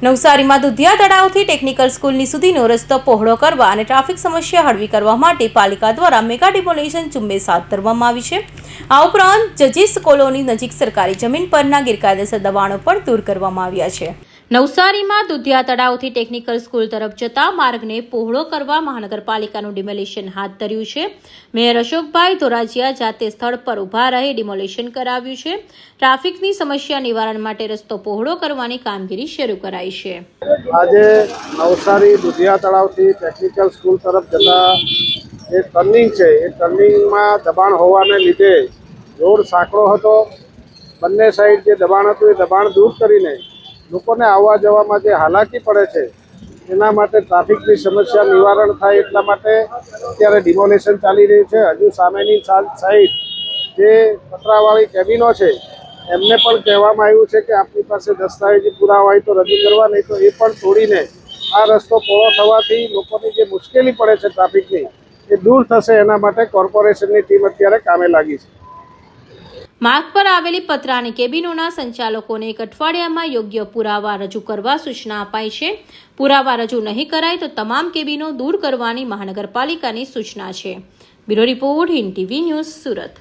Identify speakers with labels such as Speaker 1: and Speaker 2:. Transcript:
Speaker 1: નવસારીમાં દુધિયા તળાવથી ટેકનિકલ સ્કૂલની સુધીનો રસ્તો પહોળો કરવા અને ટ્રાફિક સમસ્યા હળવી કરવા માટે પાલિકા દ્વારા મેગા ડિમોલેશન ઝુંબેશ હાથ ધરવામાં આવી છે। આ ઉપરાંત જજીસ કોલોની નજીક સરકારી જમીન પરના ગેરકાયદેસર દબાણો પણ દૂર કરવામાં આવ્યા છે। નવસારીમાં દુધિયા તળાવથી ટેકનિકલ સ્કૂલ તરફ જતા માર્ગને પહોળો કરવા મહાનગરપાલિકાનું ડિમોલેશન હાથ ધર્યું છે। મેયર અશોકભાઈ ધોરાજીયા જાતે સ્થળ પર ઊભા રહી ડિમોલેશન કરાવ્યું છે। ટ્રાફિકની સમસ્યા નિવારણ માટે રસ્તો પહોળો કરવાની કામગીરી શરૂ કરાઈ છે।
Speaker 2: આજે નવસારી દુધિયા તળાવથી ટેકનિકલ સ્કૂલ તરફ જતા જે ટર્નિંગ છે એ ટર્નિંગમાં દબાણ હોવાને લીધે રોડ સાંકડો હતો। બંને સાઈડ જે દબાણ હતું એ દબાણ દૂર કરીને લોકોને આવવા જવામાં જે હાલાકી પડે છે એના માટે ટ્રાફિકની સમસ્યા નિવારણ થાય એટલા માટે અત્યારે ડિમોલેશન ચાલી રહ્યું છે। હજુ સામેની સાઈડ જે પતરાવાળી કેબિનો છે એમને પણ કહેવામાં આવ્યું છે કે આપની પાસે દસ્તાવેજી પુરાવા હોય તો રજૂ કરવા, નહીં તો એ પણ તોડીને આ રસ્તો પહોળો થવાથી લોકોની જે મુશ્કેલી પડે છે ટ્રાફિકની એ દૂર થશે। એના માટે કોર્પોરેશનની ટીમ અત્યારે કામે લાગી છે।
Speaker 1: માર્ગ પર આવેલી પતરાની કેબિનોના સંચાલકોને એક અઠવાડિયામાં યોગ્ય પુરાવા રજૂ કરવા સૂચના અપાઈ છે। પુરાવા રજૂ નહીં કરાય તો તમામ કેબિનો દૂર કરવાની મહાનગરપાલિકાની સૂચના છે। Bureau report, Hind TV news, Surat.